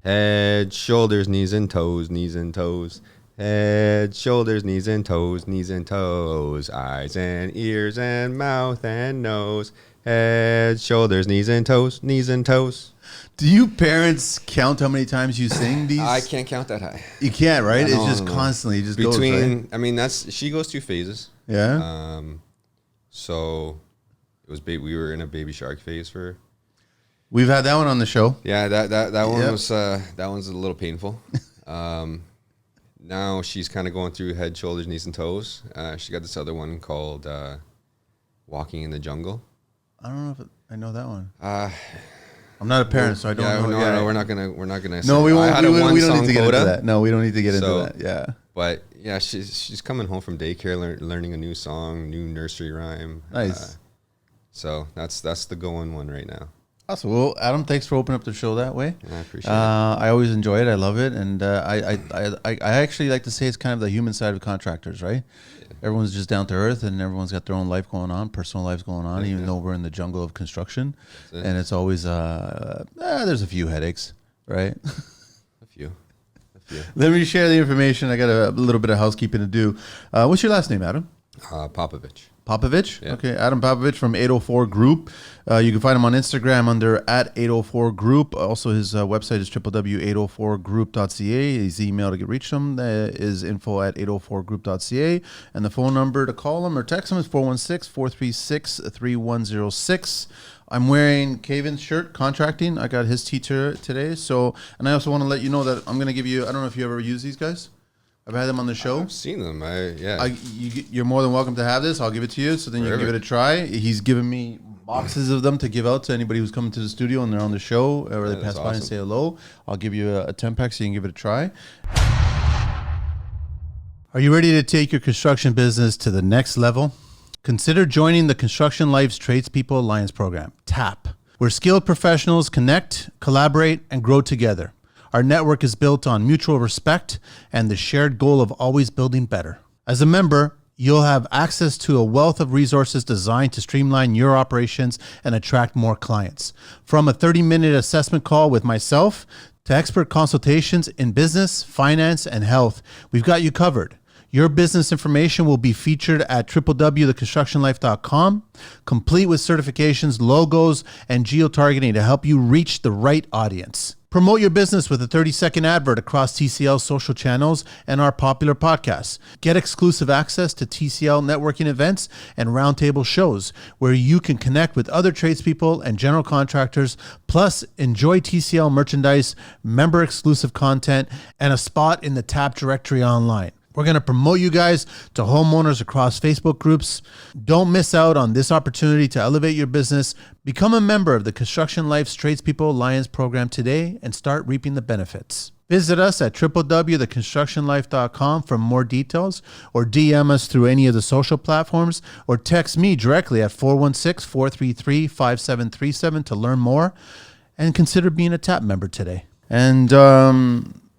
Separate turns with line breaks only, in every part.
Head, shoulders, knees and toes, knees and toes. Head, shoulders, knees and toes, knees and toes. Eyes and ears and mouth and nose. Head, shoulders, knees and toes, knees and toes.
Do you parents count how many times you sing these?
I can't count that high.
You can't, right?
No,
it's just
no.
constantly, it just
Between,
goes, right?
I mean, she goes through phases.
Yeah.
So it was, we were in a baby shark phase for.
We've had that one on the show.
Yeah, that one was, that one's a little painful. Now she's kind of going through head, shoulders, knees, and toes. She got this other one called Walking in the Jungle.
I don't know if I know that one. I'm not a parent, so I don't know.
No, we're not gonna.
No, we won't. We don't need to get into
quota,
that. No, we don't need to get into that. Yeah.
But yeah, she's coming home from daycare, learning a new song, new nursery rhyme.
Nice.
So that's the going one right now.
Awesome. Well, Adam, thanks for opening up the show that way.
I appreciate it.
I always enjoy it. I love it, and I actually like to say it's kind of the human side of contractors, right? Yeah. Everyone's just down to earth, and everyone's got their own life going on, personal lives going on, even though we're in the jungle of construction, and it's always there's a few headaches, right?
A few.
Let me share the information. I got a little bit of housekeeping to do. What's your last name, Adam?
Popovic.
Popovic?
Yeah.
Okay, Adam Popovic from 804 Group. You can find him on Instagram under @804 Group. Also, his website is www.804group.ca. His email to get reach him is info@804group.ca. And the phone number to call him or text him is 416-436-3106. I'm wearing Kevin's shirt, contracting. I got his t-shirt today. So, and I also want to let you know that I'm going to give you, I don't know if you ever use these guys. I've had them on the show.
I've seen them.
You're more than welcome to have this. I'll give it to you, so then you can give it a try. He's given me boxes of them to give out to anybody who's coming to the studio and they're on the show, or they pass by and say hello. I'll give you a 10-pack so you can give it a try. Are you ready to take your construction business to the next level? Consider joining the Construction Life's Tradespeople Alliance program, TAP, where skilled professionals connect, collaborate, and grow together. Our network is built on mutual respect and the shared goal of always building better. As a member, you'll have access to a wealth of resources designed to streamline your operations and attract more clients. From a 30-minute assessment call with myself to expert consultations in business, finance, and health, we've got you covered. Your business information will be featured at www.theconstructionlife.com, complete with certifications, logos, and geo-targeting to help you reach the right audience. Promote your business with a 30-second advert across TCL's social channels and our popular podcasts. Get exclusive access to TCL networking events and roundtable shows where you can connect with other tradespeople and general contractors, plus enjoy TCL merchandise, member-exclusive content, and a spot in the TAP directory online. We're going to promote you guys to homeowners across Facebook groups. Don't miss out on this opportunity to elevate your business. Become a member of the Construction Life's Tradespeople Alliance program today and start reaping the benefits. Visit us at www.theconstructionlife.com for more details, or DM us through any of the social platforms, or text me directly at 416-433-5737 to learn more, and consider being a TAP member today. And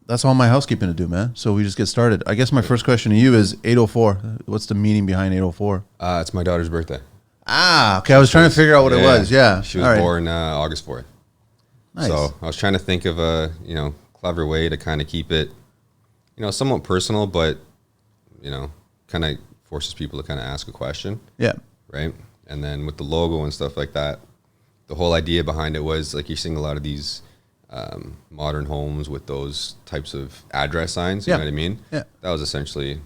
that's all my housekeeping to do, man. So we just get started. I guess my first question to you is 804. What's the meaning behind 804?
It's my daughter's birthday.
Ah, okay. I was trying to figure out what it was. Yeah.
She was born August 4th. Nice. So I was trying to think of a, clever way to kind of keep it, somewhat personal, but, kind of forces people to kind of ask a question.
Yeah.
Right. And then with the logo and stuff like that, the whole idea behind it was like you're seeing a lot of these modern homes with those types of address signs, you know what I mean?
Yeah.
That was essentially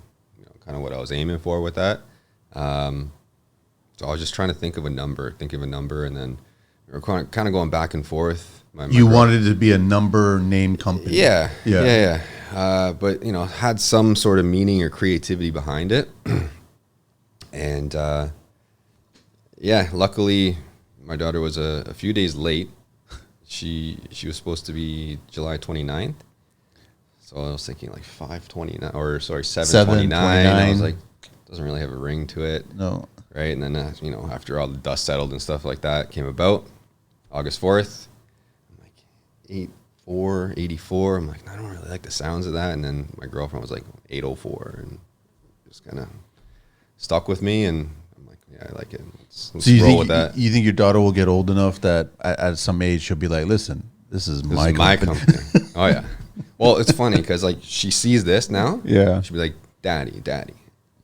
kind of what I was aiming for with that. So I was just trying to think of a number, and then we were kind of going back and forth.
You wanted it to be a number named company.
Yeah. But, had some sort of meaning or creativity behind it. And, luckily my daughter was a few days late. She was supposed to be July 29th. So I was thinking like 7/29. I was like, doesn't really have a ring to it.
No.
Right. And then, after all the dust settled and stuff like that came about, August 4th, I'm like 84. I'm like, I don't really like the sounds of that. And then my girlfriend was like 804 and just kind of stuck with me. And I'm like, yeah, I like it. Let's roll with that.
You think your daughter will get old enough that at some age she'll be like, listen, This is
This
my
is my
company.
company. Oh yeah. Well, it's funny because like she sees this now.
Yeah.
She'll be like, "Daddy, daddy,"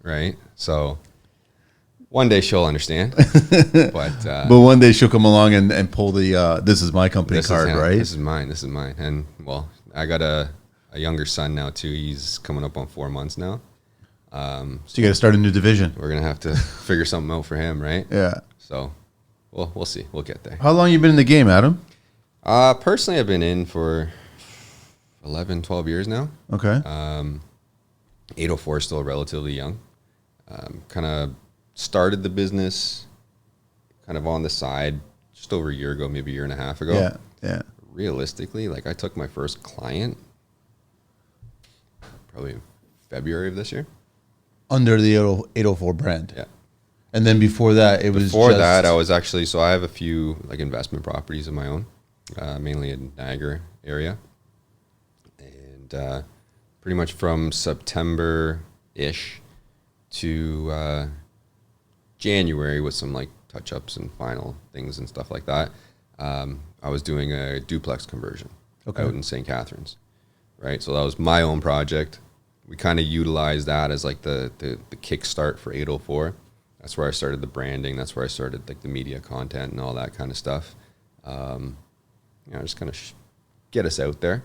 right? So one day she'll understand. But
one day she'll come along and pull the this is my company card, right?
This is mine. This is mine. And well, I got a younger son now too. He's coming up on 4 months now.
So you got to start a new division.
We're gonna have to figure something out for him, right?
Yeah.
So, well, we'll see. We'll get there.
How long you been in the game, Adam?
Personally, I've been in for 11, 12 years now.
Okay.
804 is still relatively young. Kind of started the business kind of on the side just over a year ago, maybe a year and a half ago.
Yeah. Yeah.
Realistically, like I took my first client probably in February of this year.
Under the 804 brand.
Yeah.
And then before that, it was
Before
just,
that, I was actually, so I have a few like investment properties of my own, mainly in Niagara area. And pretty much from September-ish to January with some like touch-ups and final things and stuff like that, I was doing a duplex conversion out in St. Catharines, right? So that was my own project. We kind of utilized that as like the kickstart for 804. That's where I started the branding. That's where I started like the media content and all that kind of stuff. Just kind of get us out there.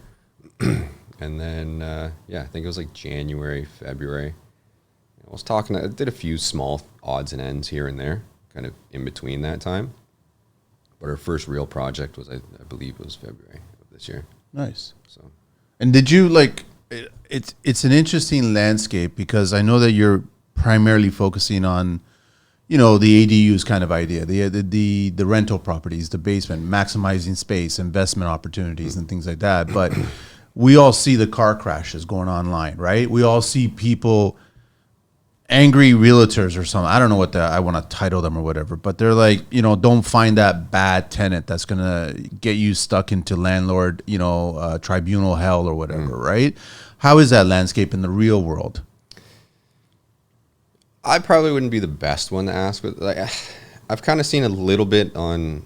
And then, I think it was like January, February. I did a few small odds and ends here and there, kind of in between that time. But our first real project was, I believe it was February of this year.
Nice.
So,
And did you like, it's an interesting landscape because I know that you're primarily focusing on, the ADUs kind of idea, the rental properties, the basement, maximizing space, investment opportunities and things like that. But we all see the car crashes going online, right? We all see people, angry realtors or something. I don't know what I want to title them or whatever, but they're like, don't find that bad tenant that's going to get you stuck into landlord, tribunal hell or whatever, right? How is that landscape in the real world?
I probably wouldn't be the best one to ask, but like, I've kind of seen a little bit on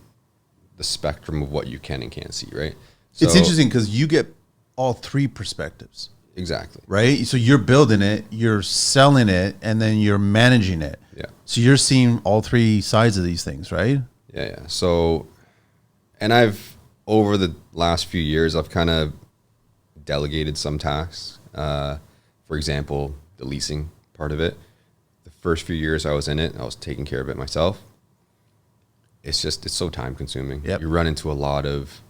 the spectrum of what you can and can't see, right? So,
It's interesting because you get all three perspectives.
Exactly.
Right? So you're building it, you're selling it, and then you're managing it.
Yeah.
So you're seeing all three sides of these things, right?
Yeah. So, and I've, over the last few years, I've kind of delegated some tasks. For example, the leasing part of it. The first few years I was in it, I was taking care of it myself. It's so time consuming.
Yep.
You run into a lot of,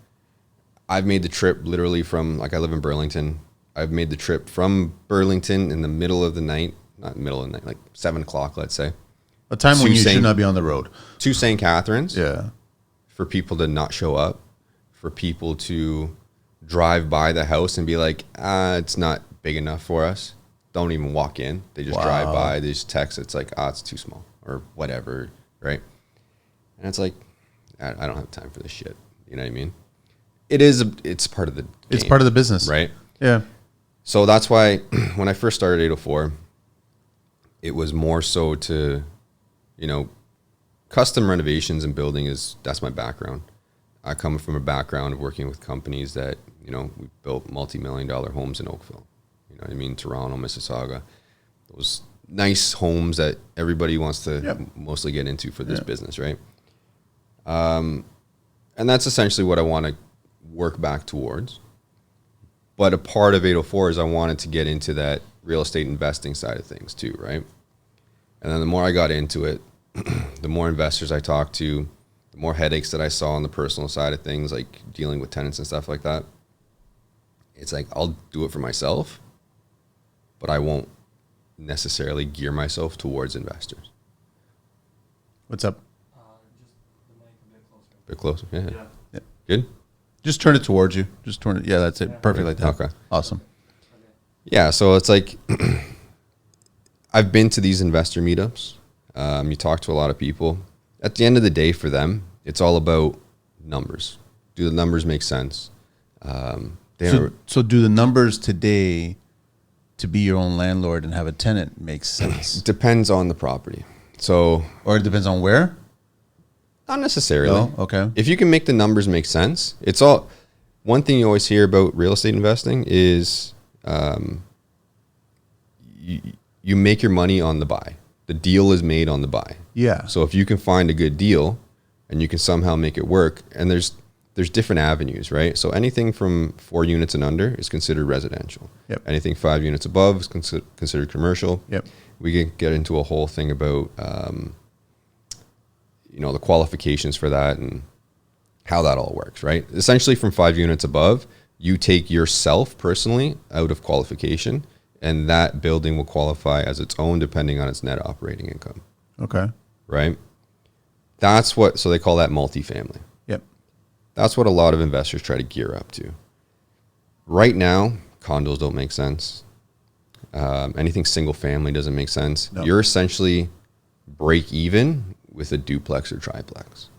I've made the trip literally from, like I live in Burlington. I've made the trip from Burlington in the middle of the night, not middle of the night, like 7 o'clock, let's say.
A time when you should not be on the road.
To St. Catharines.
Yeah.
For people to not show up, for people to drive by the house and be like, it's not big enough for us. Don't even walk in. They just drive by. They just text. It's like, it's too small or whatever, right? And it's like, I don't have time for this shit. You know what I mean? It's part of the game,
It's part of the business.
right?
Yeah.
So that's why when I first started 804, it was more so to, custom renovations and building that's my background. I come from a background of working with companies that, we built multi-million-dollar homes in Oakville. You know what I mean? Toronto, Mississauga. Those nice homes that everybody wants to mostly get into for this business, right? And that's essentially what I want to work back towards. But a part of 804 is I wanted to get into that real estate investing side of things too, right? And then the more I got into it, the more investors I talked to, the more headaches that I saw on the personal side of things, like dealing with tenants and stuff like that. It's like, I'll do it for myself, but I won't necessarily gear myself towards investors.
What's up?
Just the mic a bit
Bit closer? Yeah.
closer. Yeah.
Good?
Just turn it towards you. Just turn it. Yeah, that's it. Perfect like that.
Okay.
Awesome.
Yeah, so it's like, I've been to these investor meetups. You talk to a lot of people. At the end of the day, for them, it's all about numbers. Do the numbers make sense?
So do the numbers today to be your own landlord and have a tenant make sense?
Depends on the property. So,
Or it depends on where?
not necessarily.
No? Okay.
If you can make the numbers make sense, it's all. one thing you always hear about real estate investing is you make your money on the buy. The deal is made on the buy.
Yeah.
So if you can find a good deal and you can somehow make it work, and there's different avenues, right? So anything from 4 units and under is considered residential.
Yep.
Anything 5 units above is considered commercial.
Yep.
We can get into a whole thing about, the qualifications for that and how that all works, right? Essentially from 5 units above, you take yourself personally out of qualification, and that building will qualify as its own depending on its net operating income,
Okay.
right? So they call that multifamily.
Yep.
That's what a lot of investors try to gear up to. Right now, condos don't make sense. Anything single family doesn't make sense.
No.
You're essentially break even with a duplex or triplex.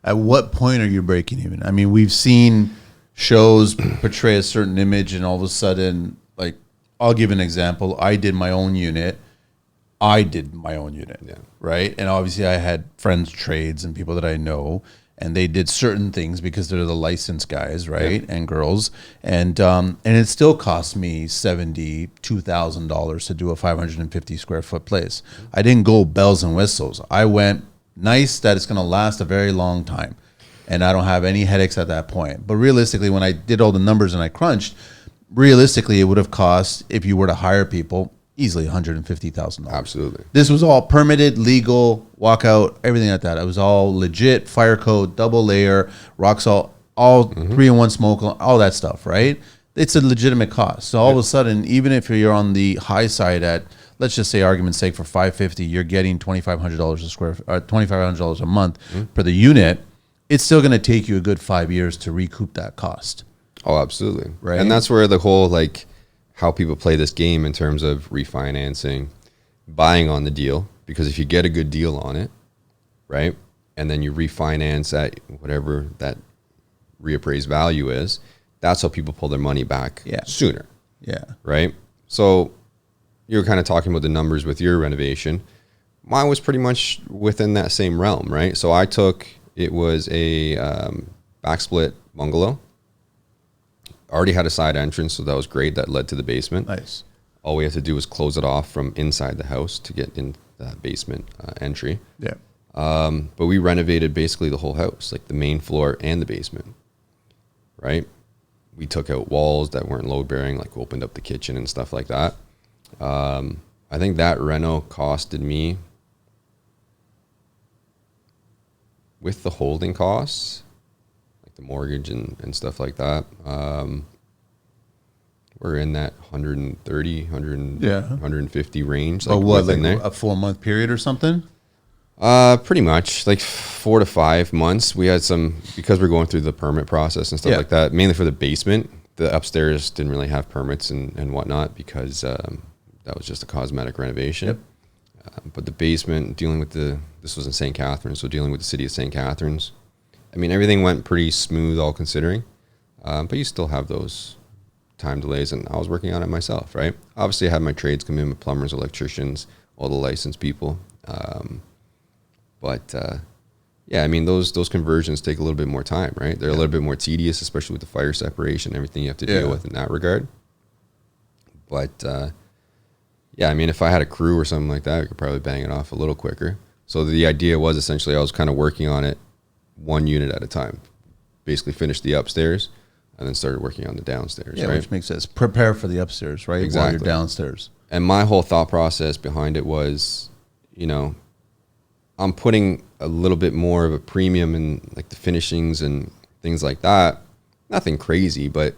At what point are you breaking even? I mean, we've seen shows portray a certain image, and all of a sudden, like, I'll give an example. I did my own unit.
Yeah.
Right? And obviously I had friends, trades, and people that I know, and they did certain things because they're the licensed guys, right?
Yep.
And girls. And it still cost me $72,000 to do a 550 square foot place. I didn't go bells and whistles. I went nice that it's going to last a very long time, and I don't have any headaches at that point. But realistically, when I did all the numbers and I crunched, realistically, it would have cost, if you were to hire people, easily $150,000.
Absolutely.
This was all permitted, legal, walkout, everything like that. It was all legit, fire code, double layer, rock salt, all 3-in-1 smoke, all that stuff, right? It's a legitimate cost. So all of a sudden, even if you're on the high side at, let's just say, argument's sake, for $550, you're getting $2,500 a month per the unit. It's still going to take you a good 5 years to recoup that cost.
Oh, absolutely.
Right.
And that's where the whole, how people play this game in terms of refinancing, buying on the deal, because if you get a good deal on it, right, and then you refinance at whatever that reappraised value is, that's how people pull their money back sooner.
Yeah.
Right. So you were kind of talking about the numbers with your renovation. Mine was pretty much within that same realm, right? So it was a backsplit bungalow. Already had a side entrance, so that was great. That led to the basement.
Nice.
All we had to do was close it off from inside the house to get in that basement entry.
Yeah.
But we renovated basically the whole house, like the main floor and the basement, right? We took out walls that weren't load bearing, like opened up the kitchen and stuff like that. I think that reno costed me, with the holding costs, like the mortgage and stuff like that, we're in that 130, 150 range.
But what,
within
like
there.
a 4-month period or something?
Pretty much like 4 to 5 months. We had because we're going through the permit process and stuff like that, mainly for the basement. The upstairs didn't really have permits and whatnot because that was just a cosmetic renovation.
Yep.
But the basement, this was in St. Catharines, so dealing with the city of St. Catharines, I mean, everything went pretty smooth, all considering. But you still have those time delays, and I was working on it myself, right? Obviously, I had my trades come in with plumbers, electricians, all the licensed people. Yeah, I mean, those conversions take a little bit more time, right? They're a little bit more tedious, especially with the fire separation, everything you have to deal with in that regard. But yeah, I mean, if I had a crew or something like that, I could probably bang it off a little quicker. So the idea was essentially I was kind of working on it one unit at a time. Basically finished the upstairs and then started working on the downstairs, right?
Which makes sense. Prepare for the upstairs, right?
Exactly.
While you're downstairs.
And my whole thought process behind it was, I'm putting a little bit more of a premium in like the finishings and things like that. Nothing crazy, but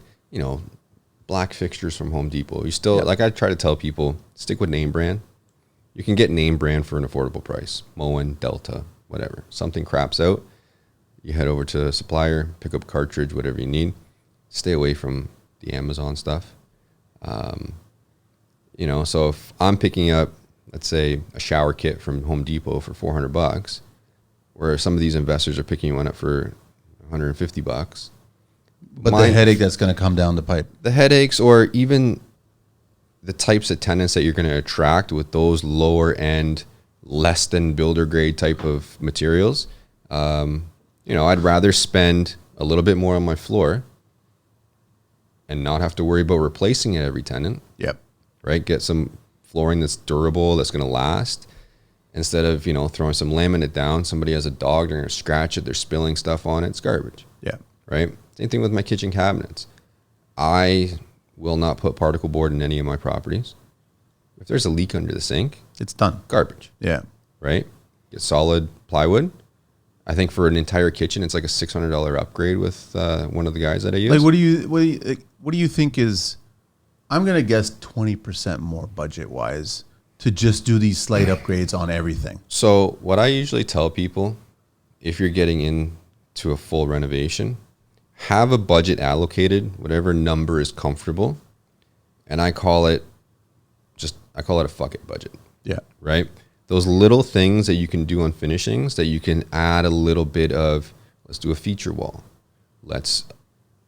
black fixtures from Home Depot. You still, like I try to tell people, stick with name brand. You can get name brand for an affordable price. Moen, Delta, whatever. Something craps out, you head over to a supplier, pick up a cartridge, whatever you need. Stay away from the Amazon stuff. So if I'm picking up, let's say, a shower kit from Home Depot for $400, where some of these investors are picking one up for $150.
But the headache that's going to come down the pipe.
The headaches, or even the types of tenants that you're going to attract with those lower end, less than builder grade type of materials. I'd rather spend a little bit more on my floor and not have to worry about replacing it every tenant,
Yep.
right? Get some flooring that's durable, that's going to last. Instead of, throwing some laminate down, somebody has a dog, they're going to scratch it, they're spilling stuff on it, it's garbage,
Yeah.
right? Same thing with my kitchen cabinets. I will not put particle board in any of my properties. If there's a leak under the sink,
It's done.
garbage,
Yeah.
right? Get solid plywood. I think for an entire kitchen, it's like a $600 upgrade with one of the guys that I use.
Like, what do you think is? I'm gonna guess 20% more budget wise to just do these slight upgrades on everything.
So what I usually tell people, if you're getting into a full renovation, have a budget allocated, whatever number is comfortable, and I call it a fuck it budget,
Yeah.
right? Those little things that you can do on finishings that you can add a little bit of, let's do a feature wall. Let's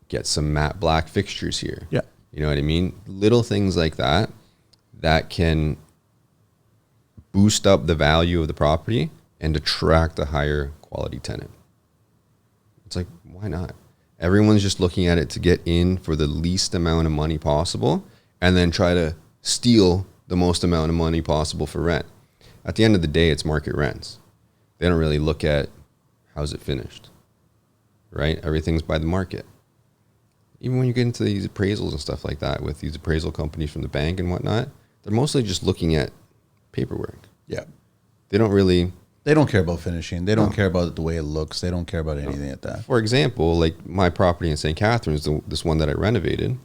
get some matte black fixtures here.
Yeah.
You know what I mean? Little things like that that can boost up the value of the property and attract a higher quality tenant. It's like, why not? Everyone's just looking at it to get in for the least amount of money possible and then try to steal the most amount of money possible for rent. At the end of the day, it's market rents. They don't really look at how's it finished, right? Everything's by the market. Even when you get into these appraisals and stuff like that with these appraisal companies from the bank and whatnot, they're mostly just looking at paperwork.
Yeah.
They don't really...
They don't care about finishing. They don't care about the way it looks. They don't care about anything like that.
For example, like my property in St. Catharines, this one that I renovated,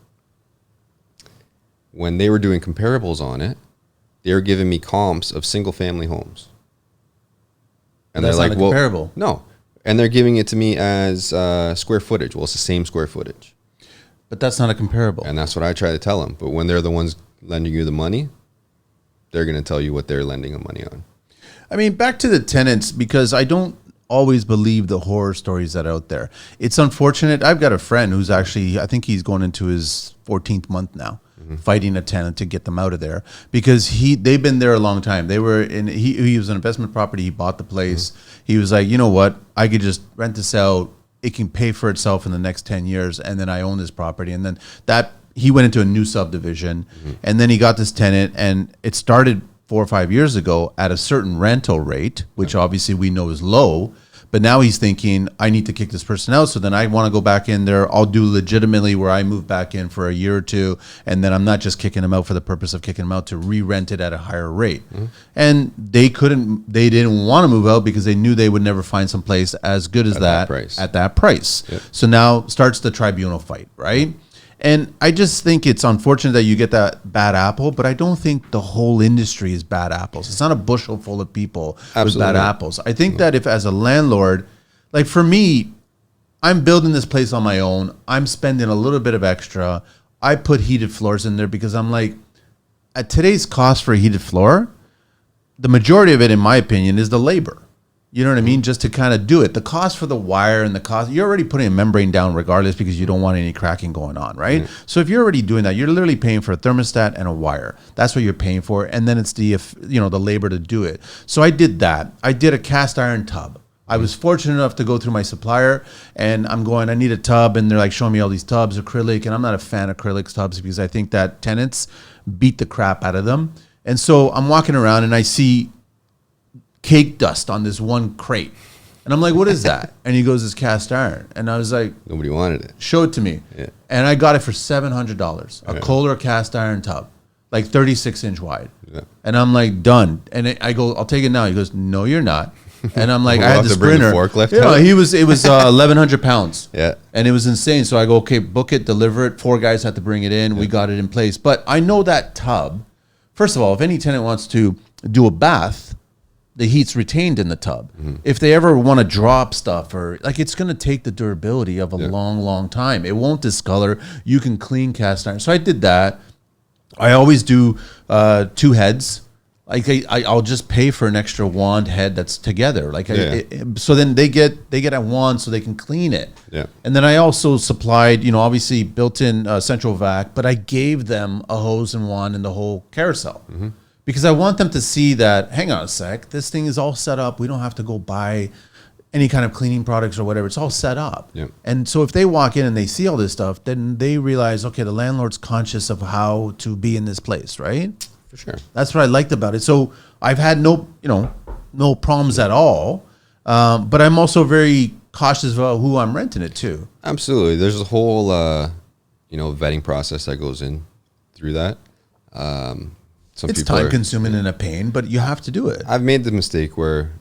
when they were doing comparables on it, they were giving me comps of single family homes. And
That's
they're
not
like,
a comparable.
No. And they're giving it to me as square footage. Well, it's the same square footage.
But that's not a comparable.
And that's what I try to tell them. But when they're the ones lending you the money, they're going to tell you what they're lending the money on.
I mean, back to the tenants, because I don't always believe the horror stories that are out there. It's unfortunate. I've got a friend who's actually, I think he's going into his 14th month now, fighting a tenant to get them out of there because they've been there a long time. They were in, he was an investment property. He bought the place. He was like, you know what? I could just rent this out. It can pay for itself in the next 10 years. And then I own this property. And then he went into a new subdivision and then he got this tenant and it started 4 or 5 years ago at a certain rental rate, which obviously we know is low. But now he's thinking, I need to kick this person out. So then I want to go back in there. I'll do legitimately where I move back in for a year or two. And then I'm not just kicking them out for the purpose of kicking them out, to re-rent it at a higher rate. And they didn't want to move out because they knew they would never find some place as good as that at that price.
Yep.
So now starts the tribunal fight, right? And I just think it's unfortunate that you get that bad apple, but I don't think the whole industry is bad apples. It's not a bushel full of people with bad apples. I think that if as a landlord, like for me, I'm building this place on my own. I'm spending a little bit of extra. I put heated floors in there because I'm like, at today's cost for a heated floor, the majority of it, in my opinion, is the labor. You know what I mean? Just to kind of do it. The cost for the wire and the cost, you're already putting a membrane down regardless because you don't want any cracking going on, right? So if you're already doing that, you're literally paying for a thermostat and a wire. That's what you're paying for. And then it's the labor to do it. So I did that. I did a cast iron tub. I was fortunate enough to go through my supplier and I'm going, I need a tub. And they're like showing me all these tubs, acrylic. And I'm not a fan of acrylic tubs because I think that tenants beat the crap out of them. And so I'm walking around and I see cake dust on this one crate. And I'm like, what is that? And he goes, it's cast iron. And I was like,
Nobody wanted it.
show it to me.
Yeah.
And I got it for $700, a Kohler cast iron tub, like 36 inch wide.
Yeah.
And I'm like, done. And I go, I'll take it now. He goes, no, you're not. And I'm like,
We'll
I had
have
the
to bring the
sprinter.
forklift
You know,
out?
it was 1,100 pounds.
Yeah.
And it was insane. So I go, okay, book it, deliver it. 4 guys had to bring it in. We got it in place. But I know that tub, first of all, if any tenant wants to do a bath, the heat's retained in the tub. If they ever want to drop stuff or like, it's going to take the durability of a long, long time. It won't discolor. You can clean cast iron. So I did that. I always do 2 heads. Like I'll just pay for an extra wand head that's together. Like so then they get a wand so they can clean it.
Yeah.
And then I also supplied, obviously built-in central vac, but I gave them a hose and wand and the whole carousel. Because I want them to see that, hang on a sec, this thing is all set up. We don't have to go buy any kind of cleaning products or whatever. It's all set up.
Yeah.
And so if they walk in and they see all this stuff, then they realize, okay, the landlord's conscious of how to be in this place, right?
For sure.
That's what I liked about it. So I've had no problems at all. But I'm also very cautious about who I'm renting it to.
Absolutely. There's a whole, vetting process that goes in through that.
It's time consuming and a pain, but you have to do it.
I've made the mistake where,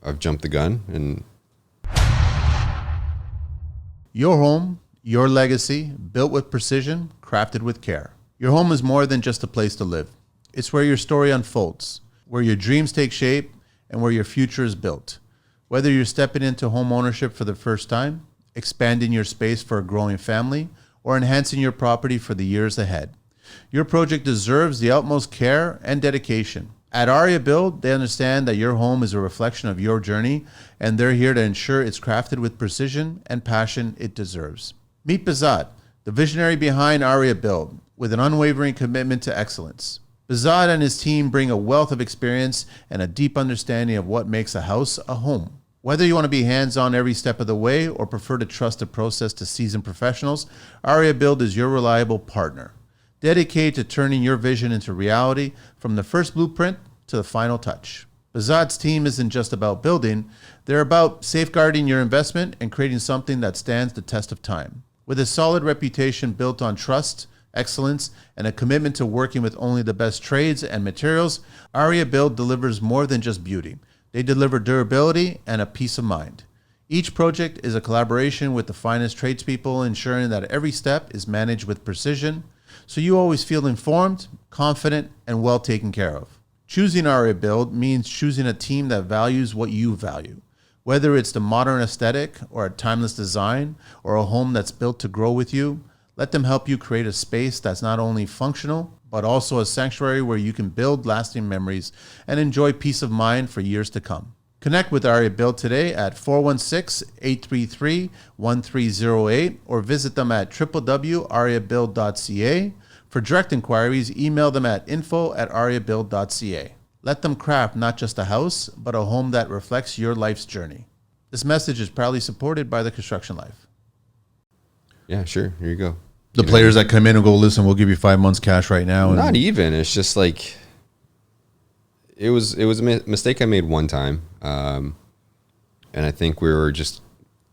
I've jumped the gun and
Your home, your legacy, built with precision, crafted with care. Your home is more than just a place to live. It's where your story unfolds, where your dreams take shape, and where your future is built. Whether you're stepping into home ownership for the first time, expanding your space for a growing family, or enhancing your property for the years ahead, your project deserves the utmost care and dedication. At Aria Build, they understand that your home is a reflection of your journey, and they're here to ensure it's crafted with precision and passion it deserves. Meet Bazad, the visionary behind Aria Build, with an unwavering commitment to excellence. Bazad and his team bring a wealth of experience and a deep understanding of what makes a house a home. Whether you want to be hands-on every step of the way or prefer to trust the process to seasoned professionals, Aria Build is your reliable partner, dedicated to turning your vision into reality from the first blueprint to the final touch. Bazad's team isn't just about building, they're about safeguarding your investment and creating something that stands the test of time. With a solid reputation built on trust, excellence, and a commitment to working with only the best trades and materials, Aria Build delivers more than just beauty. They deliver durability and a peace of mind. Each project is a collaboration with the finest tradespeople, ensuring that every step is managed with precision, so you always feel informed, confident, and well taken care of. Choosing Aria Build means choosing a team that values what you value. Whether it's the modern aesthetic or a timeless design or a home that's built to grow with you, let them help you create a space that's not only functional, but also a sanctuary where you can build lasting memories and enjoy peace of mind for years to come. Connect with Aria Build today at 416-833-1308 or visit them at www.ariabuild.ca. For direct inquiries, email them at info@ariabuild.ca. Let them craft not just a house, but a home that reflects your life's journey. This message is proudly supported by the Construction Life.
yeah, sure. Here you go.
The players that come in and go, listen, we'll give you 5 months cash right now.
Not even. It's just like it was a mistake I made one time, and I think we were just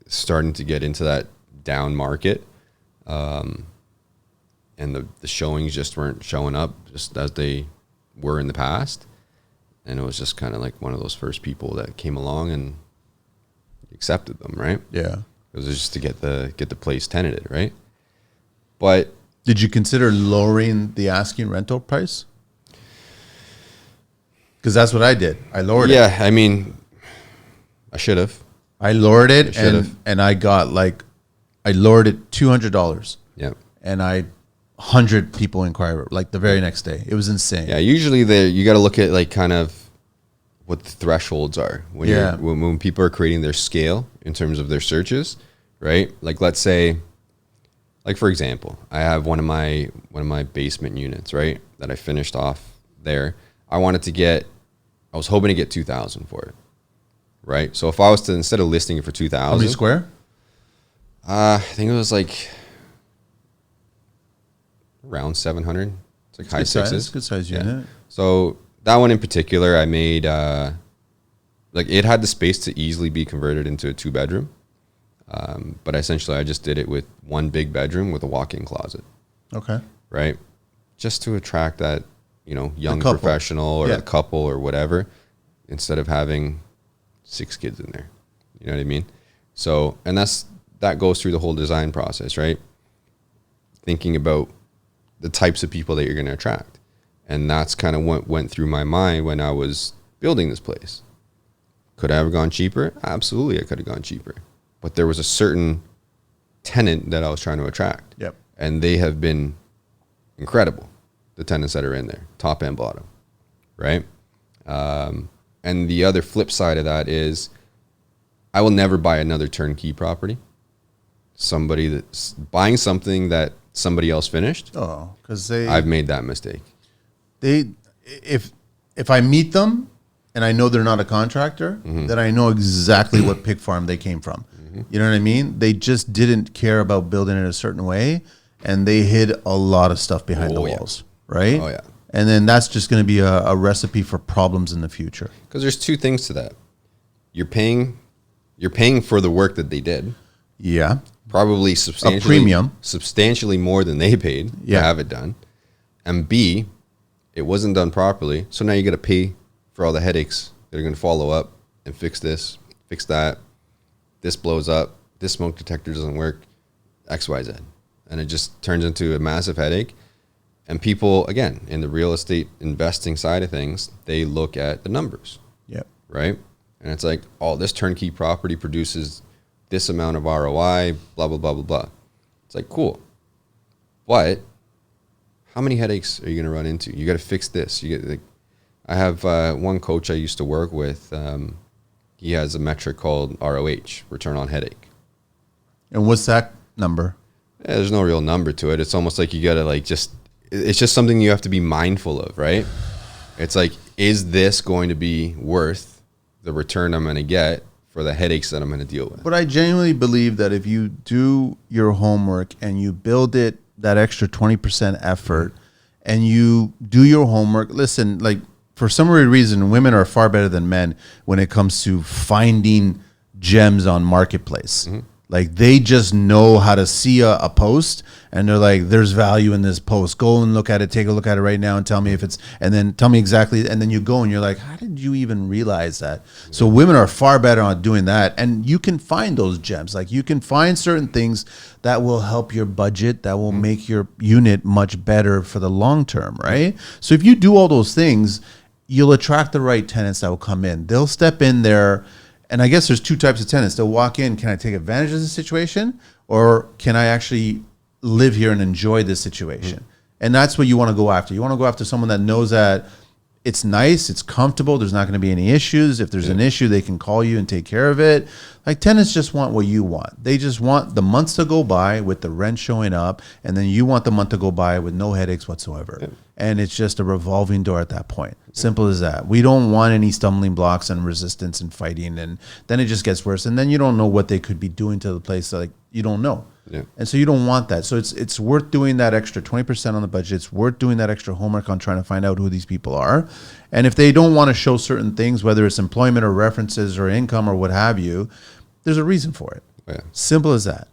starting to get into that down market, and the showings just weren't showing up just as they were in the past, and it was just kind of like one of those first people that came along and accepted them, right?
Yeah.
It was just to get the place tenanted, right? But
did you consider lowering the asking rental price? Because that's what I did. I lowered it.
Yeah, I mean, I should have.
I lowered it, and I got I lowered it $200.
Yeah.
And 100 people inquired like the very next day. It was insane.
Yeah, usually you got to look at like kind of what the thresholds are when when people are creating their scale in terms of their searches, right? Like let's say, like for example, I have one of my basement units, right, that I finished off there. I was hoping to get 2,000 for it, right? So if I was to, instead of listing it for 2,000,
how many square?
I think it was like around 700. It's like high sixes.
Good size unit.
So that one in particular, I made it had the space to easily be converted into a 2-bedroom. But essentially I just did it with one big bedroom with a walk-in closet.
Okay.
Right. Just to attract that, young professional or a couple or whatever, instead of having 6 kids in there. You know what I mean? So, and that goes through the whole design process, right? Thinking about the types of people that you're going to attract. And that's kind of what went through my mind when I was building this place. Could I have gone cheaper? Absolutely, I could have gone cheaper. But there was a certain tenant that I was trying to attract.
Yep.
And they have been incredible, the tenants that are in there, top and bottom, right? And the other flip side of that is I will never buy another turnkey property. Somebody that's buying something that somebody else finished.
Oh, because
I've made that mistake.
if I meet them and I know they're not a contractor, then I know exactly what pig farm they came from. You know what I mean? They just didn't care about building it a certain way, and they hid a lot of stuff behind the walls, right?
Oh, yeah.
And then that's just going to be a recipe for problems in the future.
Because there's two things to that. You're paying for the work that they did.
Yeah.
Probably substantially
premium.
Substantially more than they paid to have it done. And B, it wasn't done properly. So now you got to pay for all the headaches that are going to follow up and fix this, fix that. This blows up. This smoke detector doesn't work. X, Y, Z. And it just turns into a massive headache. And people, again, in the real estate investing side of things, they look at the numbers.
Yep.
Right? And it's like, oh, this turnkey property produces this amount of ROI, blah, blah, blah, blah, blah. It's like, cool. But how many headaches are you going to run into? You got to fix this. You get, like, I have one coach I used to work with. He has a metric called ROH, return on headache.
And what's that number?
Yeah, there's no real number to it. It's almost like you got to it's just something you have to be mindful of, right? It's like, is this going to be worth the return I'm going to get for the headaches that I'm going to deal with?
But I genuinely believe that if you do your homework and you build it that extra 20% effort and you do your homework, listen, like, for some weird reason, women are far better than men when it comes to finding gems on Marketplace. Like, they just know how to see a post, and they're like, there's value in this post. Go and look at it, take a look at it right now and tell me if it's, and then tell me exactly, and then you go and you're like, how did you even realize that? So women are far better on doing that, and you can find those gems. Like, you can find certain things that will help your budget, that will make your unit much better for the long term, right? So if you do all those things, you'll attract the right tenants that will come in. They'll step in there. And I guess there's two types of tenants. They'll walk in, can I take advantage of the situation? Or can I actually live here and enjoy this situation? And that's what you want to go after. You want to go after someone that knows that it's nice, it's comfortable, there's not going to be any issues. If there's an issue, they can call you and take care of it. Like, tenants just want what you want. They just want the months to go by with the rent showing up, and then you want the month to go by with no headaches whatsoever. And it's just a revolving door at that point. Simple as that. We don't want any stumbling blocks and resistance and fighting, and then it just gets worse. And then you don't know what they could be doing to the place. Like, you don't know. And so you don't want that. So it's worth doing that extra 20% on the budget. It's worth doing that extra homework on trying to find out who these people are. And if they don't want to show certain things, whether it's employment or references or income or what have you, there's a reason for it. Simple as that.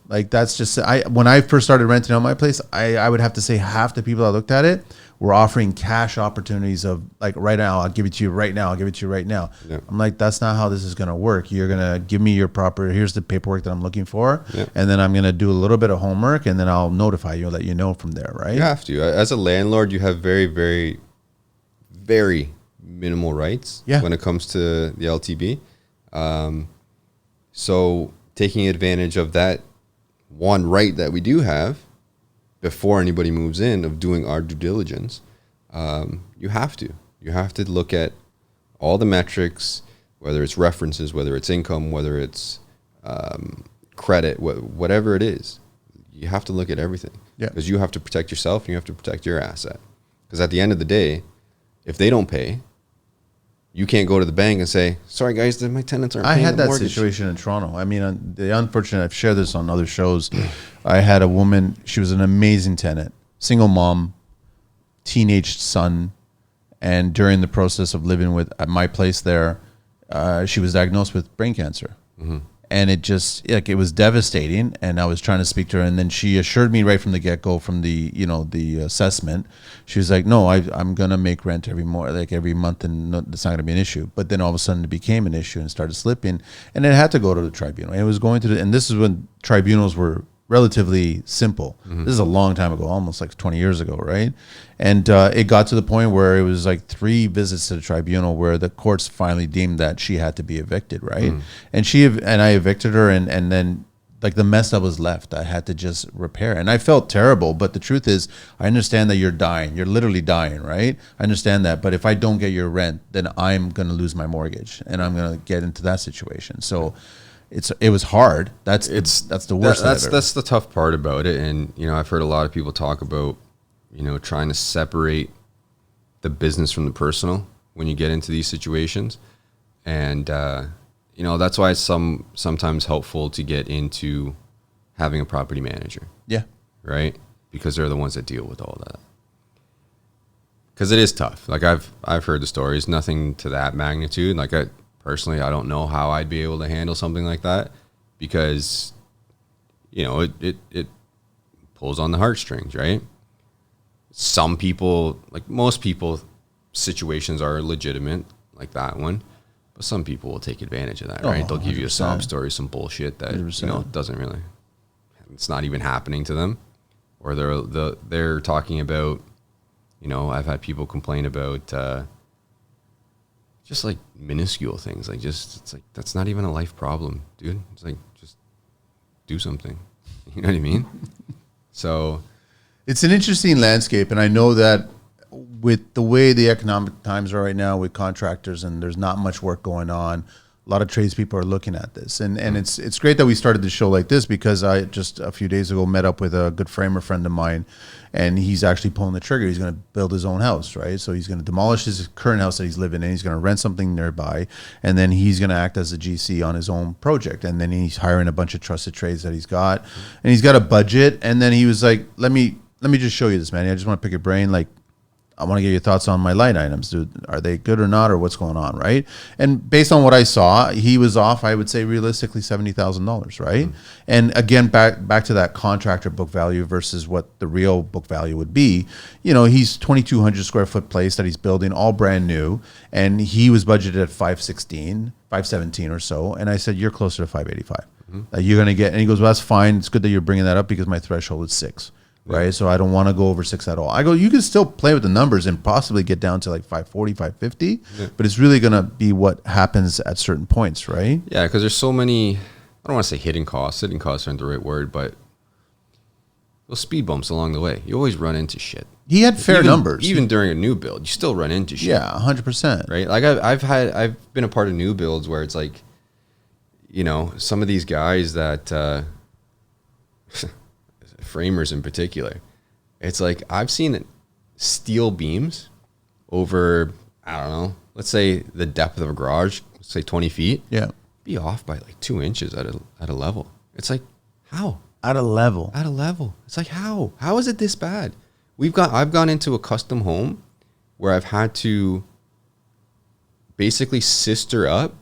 Like, that's just, when I first started renting out my place, I would have to say half the people that looked at it were offering cash opportunities of, like, right now, I'll give it to you right now. I'll give it to you right now. I'm like, that's not how this is going to work. You're going to give me your proper, here's the paperwork that I'm looking for. And then I'm going to do a little bit of homework, and then I'll notify you, let you know from there, right?
You have to. As a landlord, you have very, very, very minimal rights when it comes to the LTB. So taking advantage of that one right that we do have before anybody moves in, of doing our due diligence, you have to look at all the metrics, whether it's references, whether it's income, whether it's credit, whatever it is. You have to look at everything, because you have to protect yourself and you have to protect your asset. Because at the end of the day, if they don't pay, you can't go to the bank and say, sorry guys, my tenants aren't paying the
I had that
mortgage.
situation in Toronto. I mean, the unfortunate, I've shared this on other shows. I had a woman, she was an amazing tenant, single mom, teenage son. And during the process of living at my place there, she was diagnosed with brain cancer. And it just, like, it was devastating. And I was trying to speak to her, and then she assured me right from the get-go, from the assessment, she was like, no, I'm gonna make rent every month, and it's not gonna be an issue. But then all of a sudden it became an issue and started slipping, and it had to go to the tribunal. And it was going to and this is when tribunals were relatively simple. This is a long time ago, almost like 20 years ago, right? And it got to the point where it was like 3 visits to the tribunal where the courts finally deemed that she had to be evicted, right? And I evicted her, and then, like, the mess that was left, I had to just repair. And I felt terrible, but the truth is, I understand that you're dying. You're literally dying, right? I understand that. But if I don't get your rent, then I'm going to lose my mortgage, and I'm going to get into that situation. So it was hard. That's the worst.
That's the tough part about it. And, I've heard a lot of people talk about, trying to separate the business from the personal. when you get into these situations. And, you know, that's why it's sometimes helpful to get into having a property manager,
Yeah.
right? Because they're the ones that deal with all that. Because it is tough. Like I've heard the stories, nothing to that magnitude. Like I don't know how I'd be able to handle something like that, because, you know, it pulls on the heartstrings, right? Some people, like most people, situations are legitimate, like that one. But some people will take advantage of that, right? They'll give you a sob
100%.
story, some bullshit that
100%.
you know doesn't really, it's not even happening to them, or they're talking about, you know, I've had people complain about just like minuscule things, like it's like that's not even a life problem, dude. It's like just do something, you know what I mean? So
It's an interesting landscape, and I know that with the way the economic times are right now with contractors and there's not much work going on, a lot of tradespeople are looking at this. And it's great that we started the show like this, because I just a few days ago met up with a good framer friend of mine, and he's actually pulling the trigger. He's going to build his own house, right? So he's going to demolish his current house that he's living in. He's going to rent something nearby, and then he's going to act as a GC on his own project. And then he's hiring a bunch of trusted trades that he's got, and he's got a budget. And then he was like, let me just show you this, man. I just want to pick your brain. Like, I want to get your thoughts on my line items. Are they good or not, or what's going on, right? And based on what I saw, he was off, I would say, realistically $70,000, right? And again, back to that contractor book value versus what the real book value would be. You know, he's 2,200 square foot place that he's building, all brand new, and he was budgeted at 517 or so. And I said, you're closer to 585. You're going to get, and he goes, well, that's fine. It's good that you're bringing that up, because my threshold is 6. Right. So I don't want to go over 6 at all. I go, you can still play with the numbers and possibly get down to like 540, 550, but it's really going to be what happens at certain points, right?
yeah, because there's so many, I don't want to say hidden costs. Hidden costs aren't the right word, but those speed bumps along the way. You always run into shit.
He had fair numbers.
Even during a new build, you still run into shit.
Yeah, 100%.
Right? Like I've been a part of new builds where it's like, you know, some of these guys that framers in particular, it's like I've seen steel beams over, I don't know, let's say the depth of a garage, say 20 feet, be off by like 2 inches at a level. It's like, how?
At a level.
It's like, how is it this bad? I've gone into a custom home where I've had to basically sister up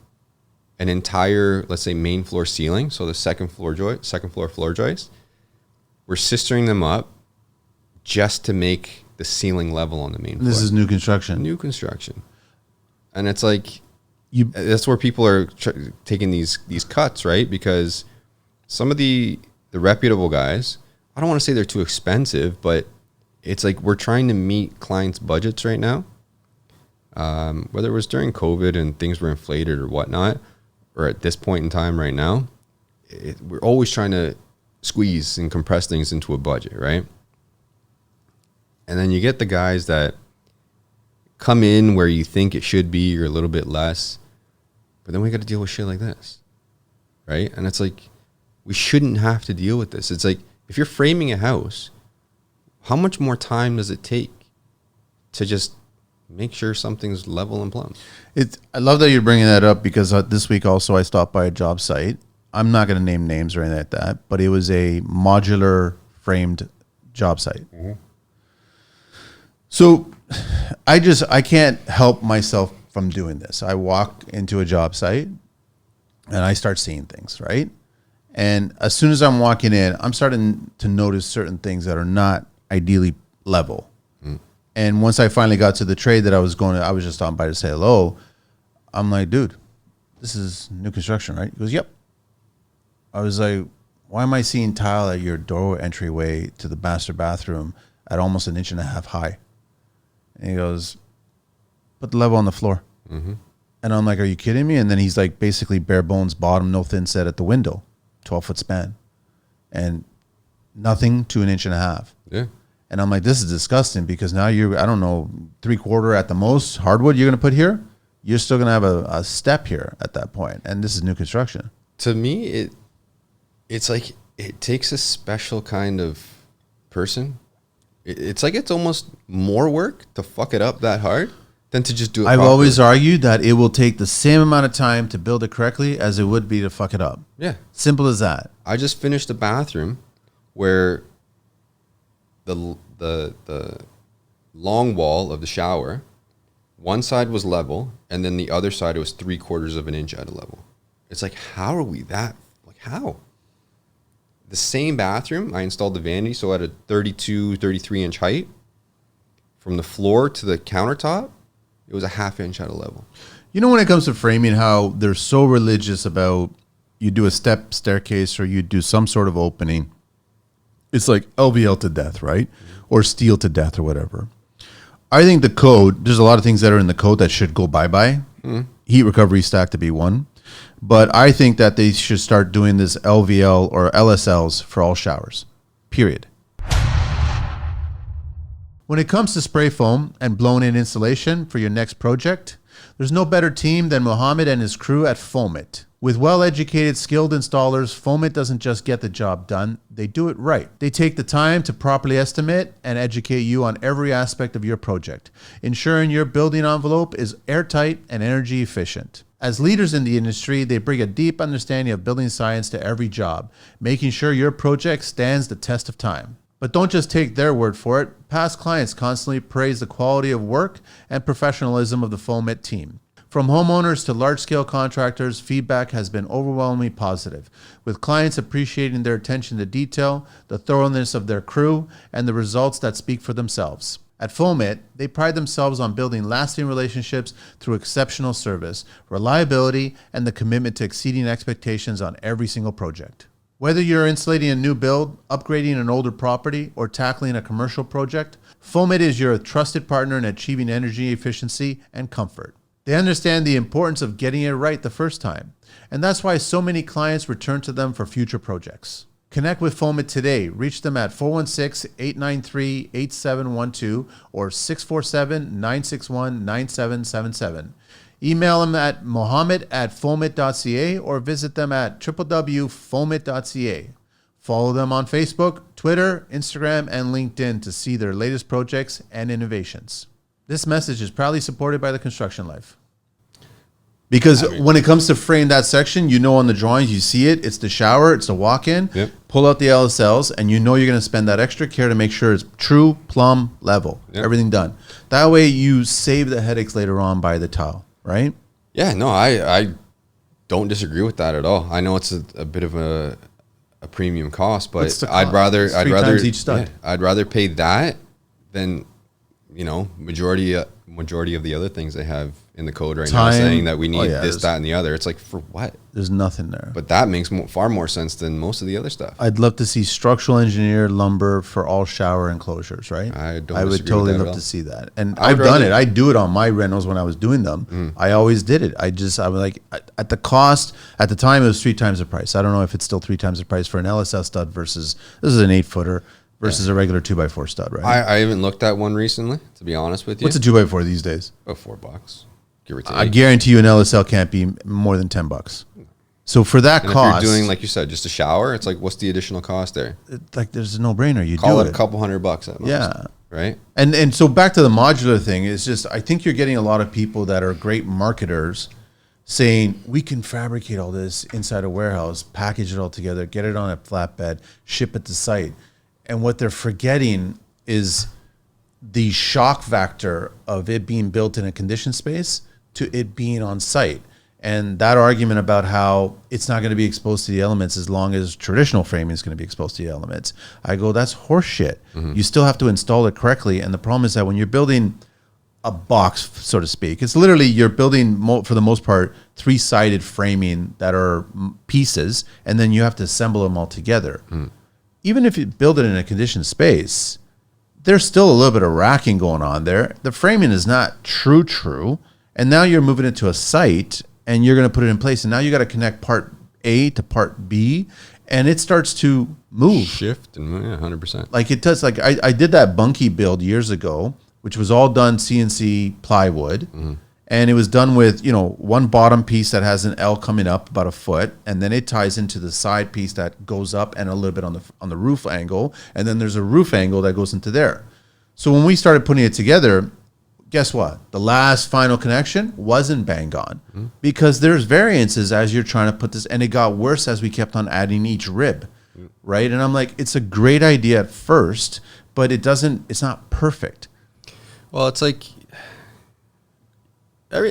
an entire, let's say, main floor ceiling, so the second floor floor joist. We're sistering them up just to make the ceiling level on the main floor.
This is new construction.
New construction. And it's like, that's where people are taking these cuts, right? Because some of the reputable guys, I don't want to say they're too expensive, but it's like we're trying to meet clients' budgets right now. Whether it was during COVID and things were inflated or whatnot, or at this point in time right now, we're always trying to squeeze and compress things into a budget, right? And then you get the guys that come in where you think it should be or a little bit less, but then we got to deal with shit like this, right? And it's like, we shouldn't have to deal with this. It's like, if you're framing a house, how much more time does it take to just make sure something's level and plumb?
I love that you're bringing that up, because this week also I stopped by a job site. I'm not going to name names or anything like that, but it was a modular framed job site. So I can't help myself from doing this. I walk into a job site and I start seeing things, right? And as soon as I'm walking in, I'm starting to notice certain things that are not ideally level. And once I finally got to the trade that I was just stopping by to say hello. I'm like, dude, this is new construction, right? He goes, yep. I was like, why am I seeing tile at your door entryway to the master bathroom at almost 1.5 inches high? And he goes, put the level on the floor. And I'm like, are you kidding me? And then he's like, basically bare bones bottom, no thin set at the window, 12-foot span, and nothing to 1.5 inches.
Yeah.
And I'm like, this is disgusting, because now you're, I don't know, 3/4 at the most hardwood you're going to put here. You're still going to have a step here at that point. And this is new construction.
To me, it's like it takes a special kind of person. It's like it's almost more work to fuck it up that hard than to just do it
I've
properly.
always argued that it will take the same amount of time to build it correctly as it would be to fuck it up.
Yeah.
Simple as that.
I just finished a bathroom where the long wall of the shower, one side was level, and then the other side was 3/4 of an inch out of level. It's like, how are we that? Like, how? The same bathroom, I installed the vanity, so at a 32, 33-inch height, from the floor to the countertop, it was a 1/2 inch out of level.
You know, when it comes to framing, how they're so religious about you do a staircase or you do some sort of opening. It's like LVL to death, right? Or steel to death or whatever. I think the code, there's a lot of things that are in the code that should go bye-bye. Heat recovery stack to be one. But I think that they should start doing this LVL or LSLs for all showers, period. When it comes to spray foam and blown-in insulation for your next project, there's no better team than Mohammed and his crew at Foamit. With well-educated, skilled installers, Foamit doesn't just get the job done, they do it right. They take the time to properly estimate and educate you on every aspect of your project, ensuring your building envelope is airtight and energy efficient. As leaders in the industry, they bring a deep understanding of building science to every job, making sure your project stands the test of time. But don't just take their word for it. Past clients constantly praise the quality of work and professionalism of the Foamit team. From homeowners to large-scale contractors, feedback has been overwhelmingly positive, with clients appreciating their attention to detail, the thoroughness of their crew, and the results that speak for themselves. At Foamit, they pride themselves on building lasting relationships through exceptional service, reliability, and the commitment to exceeding expectations on every single project. Whether you're insulating a new build, upgrading an older property, or tackling a commercial project, Foamit is your trusted partner in achieving energy efficiency and comfort. They understand the importance of getting it right the first time, and that's why so many clients return to them for future projects. Connect with Foamit today. Reach them at 416-893-8712 or 647-961-9777. Email them at mohammed@foamit.ca or visit them at www.foamit.ca. Follow them on Facebook, Twitter, Instagram, and LinkedIn to see their latest projects and innovations. This message is proudly supported by the Construction Life. Because when it comes to frame that section, you know on the drawings, you see it, it's the shower, it's the walk-in, pull out the LSLs, and you know you're going to spend that extra care to make sure it's true, plumb, level, everything done. That way you save the headaches later on by the tile, right?
Yeah, no, I don't disagree with that at all. I know it's a bit of a premium cost, but I'd rather
each stud.
I'd rather pay that than, you know, majority of the other things they have in the code right now saying that we need this, that, and the other. It's like, for what?
There's nothing there.
But that makes far more sense than most of the other stuff.
I'd love to see structural engineer lumber for all shower enclosures, right?
I
would totally love to see that. And I've done it. I do it on my rentals when I was doing them. I always did it. I was like, at the cost, at the time, it was 3 times the price. I don't know if it's still 3 times the price for an LSL stud versus, this is an 8-footer. Versus a regular 2x4 stud, right?
I haven't looked at one recently, to be honest with you.
What's a 2x4 these days?
About $4, give or take.
I guarantee you an LSL can't be more than $10. So for that cost,
if you're doing, like you said, just a shower, it's like, what's the additional cost there?
Like, there's a no-brainer. You
call
do
it a couple $100 at most.
Yeah,
right.
And so back to the modular thing is just, I think you're getting a lot of people that are great marketers saying we can fabricate all this inside a warehouse, package it all together, get it on a flatbed, ship it to site. And what they're forgetting is the shock factor of it being built in a conditioned space to it being on site. And that argument about how it's not going to be exposed to the elements as long as traditional framing is going to be exposed to the elements. I go, that's horseshit. You still have to install it correctly. And the problem is that when you're building a box, so to speak, it's literally you're building, for the most part, 3-sided framing that are pieces, and then you have to assemble them all together. Even if you build it in a conditioned space, there's still a little bit of racking going on there. The framing is not true. And now you're moving it to a site and you're going to put it in place. And now you got to connect part A to part B and it starts to move.
Shift and move, 100%.
Like it does. Like I did that bunkie build years ago, which was all done CNC plywood. And it was done with, you know, one bottom piece that has an L coming up about 1 foot, and then it ties into the side piece that goes up and a little bit on the roof angle, and then there's a roof angle that goes into there. So when we started putting it together, guess what? The last final connection wasn't bang on because there's variances as you're trying to put this, and it got worse as we kept on adding each rib, right? And I'm like, it's a great idea at first, but it's not perfect.
Well, it's like